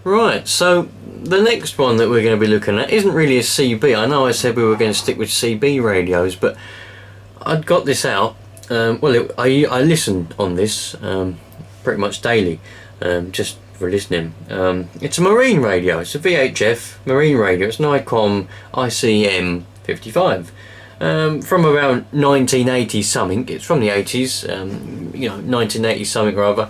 Right, so the next one that we're going to be looking at isn't really a CB. I know I said we were going to stick with CB radios, but I'd got this out. I listened on this pretty much daily, just for listening. It's a marine radio. It's a VHF Marine Radio. It's an iCOM IC-M55 from around 1980 something. It's from the 80s, 1980 something or other.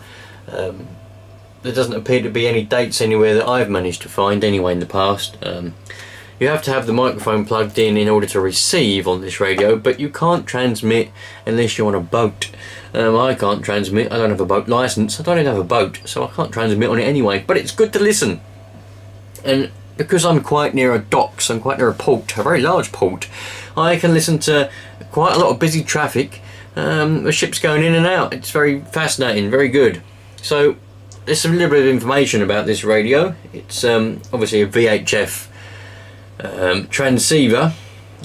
There doesn't appear to be any dates anywhere that I've managed to find anyway in the past. You have to have the microphone plugged in order to receive on this radio, but you can't transmit unless you're on a boat. I can't transmit. I don't have a boat license. I don't even have a boat, so I can't transmit on it anyway, but it's good to listen. And because I'm quite near a docks, I'm quite near a port, a very large port, I can listen to quite a lot of busy traffic, the ships going in and out. It's very fascinating, very good. So there's a little bit of information about this radio. It's obviously a VHF transceiver.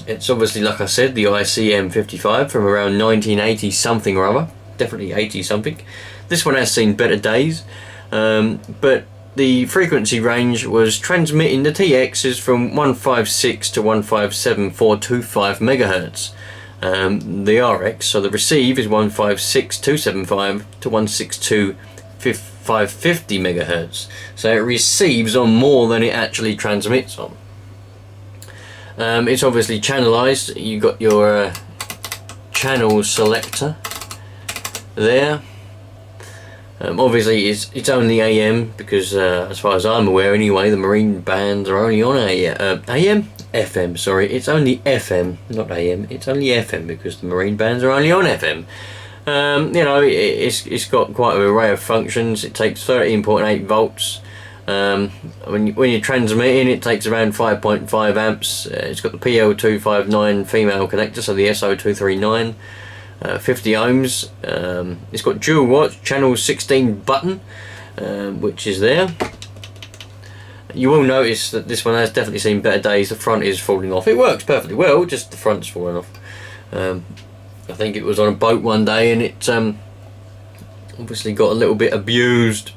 It's obviously, like I said, the IC-M55 from around 1980 something or other, definitely 80 something. This one has seen better days, but the frequency range was transmitting the TXs from 156 to 157.425 megahertz. The RX, so the receive, is 156.275 to 162.550 megahertz. So it receives on more than it actually transmits on. It's obviously channelized. You got your channel selector there. Obviously it's only AM because as far as I'm aware anyway, the marine bands are only on AM? FM, sorry. It's only FM, not AM. It's only FM because the marine bands are only on FM. It's got quite an array of functions. It takes 13.8 volts. When you're transmitting, it takes around 5.5 amps. It's got the PL259 female connector, so the SO239, 50 ohms. It's got dual watch, channel 16 button, which is there. You will notice that this one has definitely seen better days. The front is falling off. It works perfectly well, just the front's falling off. I think it was on a boat one day and it obviously got a little bit abused.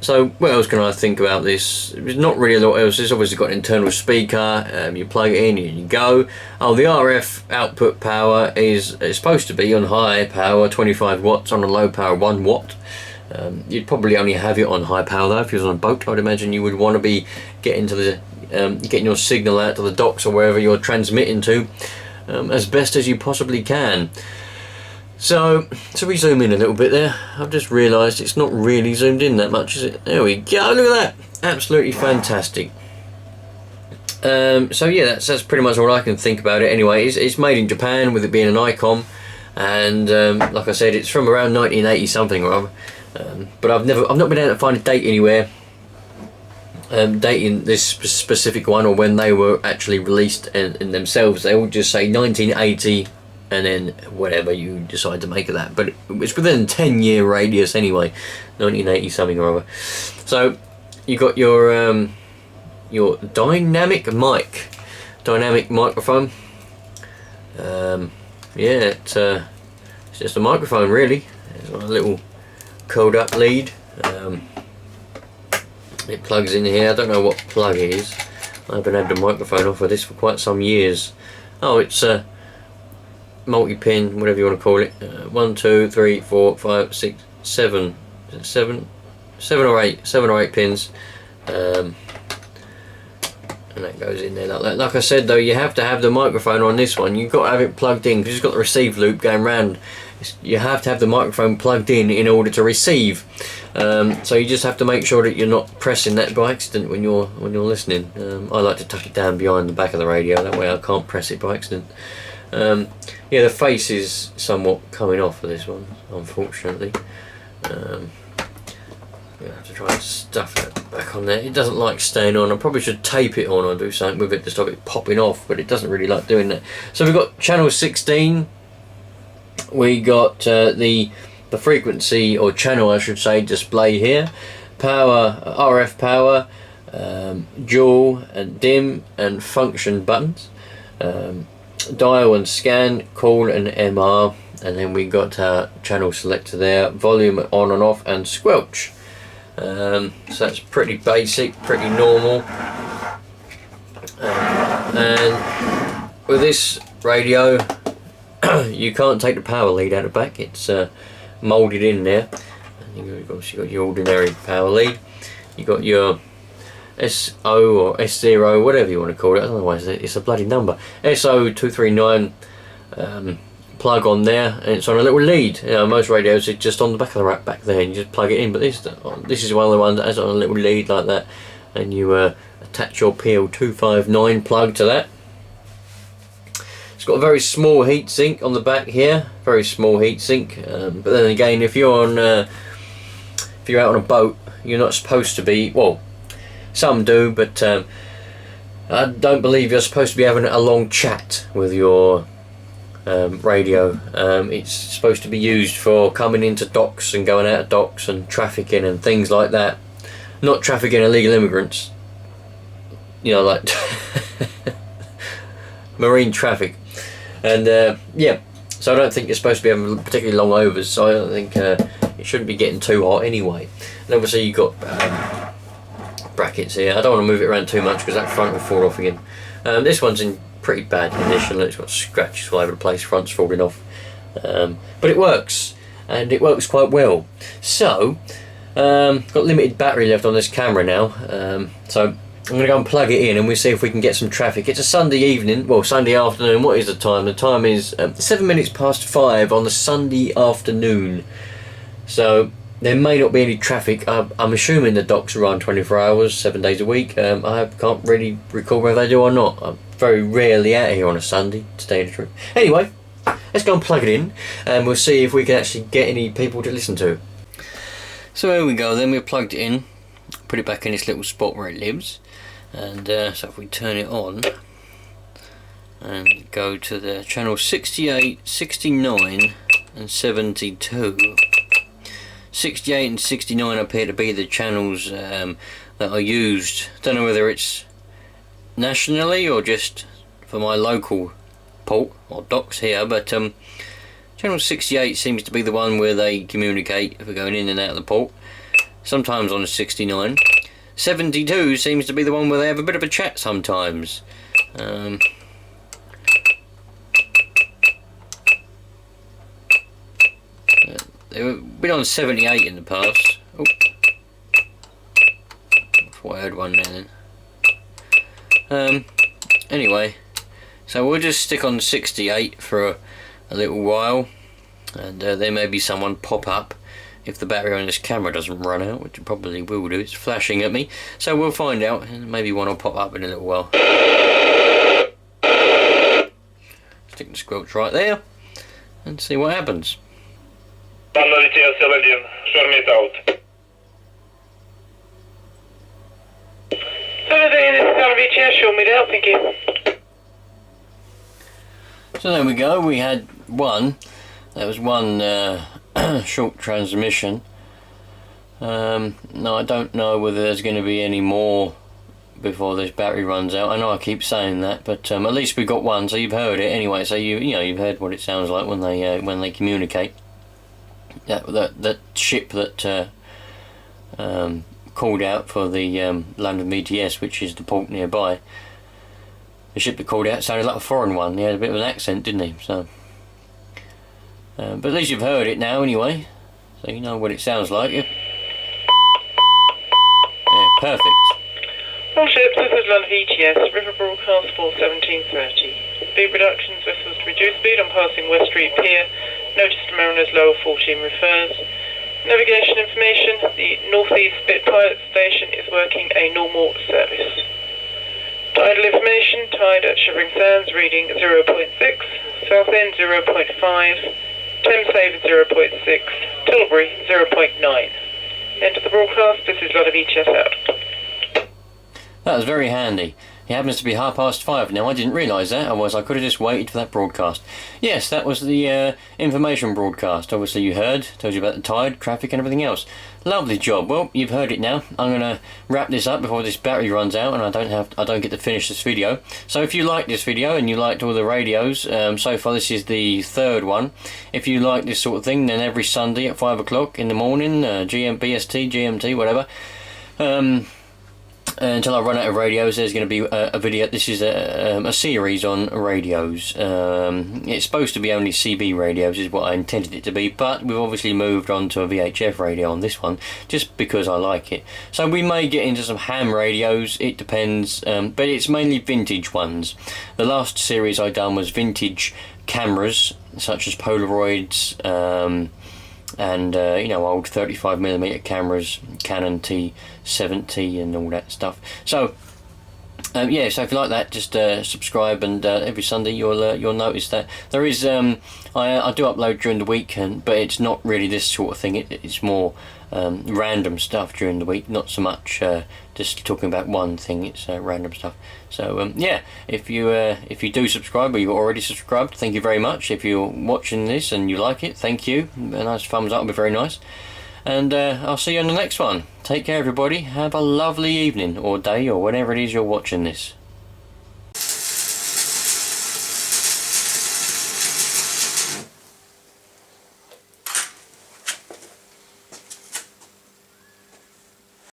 So what else can I think about this? There's not really a lot else. It's obviously got an internal speaker. You plug it in and you go. Oh, the RF output power is supposed to be on high power 25 watts, on a low power 1 watt. You'd probably only have it on high power though. If you was on a boat, I'd imagine you would want to be getting your signal out to the docks or wherever you're transmitting to as best as you possibly can. So we zoom in a little bit there. I've just realised it's not really zoomed in that much, is it? There we go, look at that. Absolutely fantastic. So yeah, that's pretty much all I can think about it anyway. It's made in Japan, with it being an iCOM, and like I said, it's from around 1980 something or other. But I've not been able to find a date anywhere dating this specific one, or when they were actually released in themselves. They all just say 1980 and then whatever you decide to make of that, but it's within a 10-year radius anyway, 1980 something or other. So you got your dynamic microphone. It's just a microphone really. It's got a little curled up lead. It plugs in here. I don't know what plug it is. I haven't had the microphone off of this for quite some years. Oh, it's a multi-pin, whatever you want to call it. 1, 2, 3, 4, 5, 6, 7. Is it 7 or 8? 7 or 8 pins. And that goes in there like that. Like I said though, you have to have the microphone on this one. You've got to have it plugged in because it's got the receive loop going round. You have to have the microphone plugged in order to receive. So you just have to make sure that you're not pressing that by accident when you're listening. I like to tuck it down behind the back of the radio, that way I can't press it by accident. Yeah, the face is somewhat coming off for this one, unfortunately. I'm gonna have to try and stuff that back on there. It doesn't like staying on. I probably should tape it on or do something with it to stop it popping off, but it doesn't really like doing that. So we've got channel 16. We got the frequency, or channel I should say, display here. Power, RF power, dual and dim and function buttons. Dial and scan, call and MR, and then we got our channel selector there, volume on and off, and squelch. So that's pretty basic, pretty normal. And with this radio, you can't take the power lead out the back. It's moulded in there. And you've obviously got your ordinary power lead. You've got your SO or S0, whatever you want to call it. Otherwise, it's a bloody number. SO239 plug on there, and it's on a little lead. You know, most radios are just on the back of the rack back there, and you just plug it in. But this is one of the ones that has it on a little lead like that, and you attach your PL259 plug to that. It's got a very small heat sink on the back here, very small heat sink. But then again, if you're out on a boat, you're not supposed to be. Well, some do, but I don't believe you're supposed to be having a long chat with your radio. It's supposed to be used for coming into docks and going out of docks and trafficking and things like that. Not trafficking illegal immigrants. You know, like marine traffic. And yeah, so I don't think you're supposed to be having particularly long overs, so I don't think it shouldn't be getting too hot anyway. And obviously you've got brackets here. I don't want to move it around too much because that front will fall off again. This one's in pretty bad condition. It's got scratches all over the place, front's falling off. But it works, and it works quite well. So, got limited battery left on this camera now, so I'm going to go and plug it in and we'll see if we can get some traffic. It's a Sunday evening, well, Sunday afternoon. What is the time? The time is 7 minutes past 5 on the Sunday afternoon. So there may not be any traffic. I'm assuming the docks are on 24 hours, 7 days a week. I can't really recall whether they do or not. I'm very rarely out here on a Sunday, to tell you the truth. Anyway, let's go and plug it in and we'll see if we can actually get any people to listen to. So here we go then, we've plugged it in, put it back in this little spot where it lives. And so if we turn it on and go to the channel 68, 69 and 72. 68 and 69 appear to be the channels that are used. Don't know whether it's nationally or just for my local port or docks here, but channel 68 seems to be the one where they communicate if we're going in and out of the port. Sometimes on the 69. 72 seems to be the one where they have a bit of a chat sometimes. They've been on 78 in the past. Oh, I heard one then. Anyway, so we'll just stick on 68 for a little while, and there may be someone pop up if the battery on this camera doesn't run out, which it probably will do. It's flashing at me, so we'll find out, and maybe one will pop up in a little while. Stick the squelch right there and see what happens. So there we go, we had one. That was one short transmission. No, I don't know whether there's going to be any more before this battery runs out. I know I keep saying that, but at least we got one, so you've heard it anyway. So you've heard what it sounds like when they communicate. That ship that called out for the London BTS, which is the port nearby. The ship that called out sounded like a foreign one. He had a bit of an accent, didn't he? So, but at least you've heard it now anyway, so you know what it sounds like. Yeah, perfect. All ships, this is London BTS, river broadcast for 1730. Speed reductions, vessels to reduce speed on passing West Street Pier. Notice to mariners lower 14 refers. Navigation information, the Northeast Spit Pilot Station is working a normal service. Tidal information, tide at Shivering Sands reading 0.6, South End 0.5, Thames Haven 0.6, Tilbury 0.9. End of the broadcast, this is London BTS out. That was very handy. It happens to be 5:30 now. I didn't realise that, otherwise I could have just waited for that broadcast. Yes, that was the information broadcast. Obviously you heard, told you about the tide, traffic and everything else. Lovely job. Well, you've heard it now. I'm gonna wrap this up before this battery runs out and I don't get to finish this video. So if you liked this video and you liked all the radios, so far this is the third one. If you like this sort of thing, then every Sunday at 5 o'clock in the morning, BST, GMT, whatever, until I run out of radios, there's going to be a video. This is a series on radios. It's supposed to be only CB radios is what I intended it to be, but we've obviously moved on to a VHF radio on this one just because I like it. So we may get into some ham radios, it depends, but it's mainly vintage ones. The last series I done was vintage cameras such as Polaroids, and you know, old 35mm cameras, Canon T70 and all that stuff. So yeah, so if you like that, just subscribe, and every Sunday you'll notice that there is I do upload during the week, but it's not really this sort of thing. It's more random stuff during the week, not so much just talking about one thing. It's random stuff. So yeah, if you do subscribe, or you've already subscribed, thank you very much. If you're watching this and you like it, thank you. A nice thumbs up would be very nice. And I'll see you on the next one. Take care, everybody. Have a lovely evening or day or whenever it is you're watching this.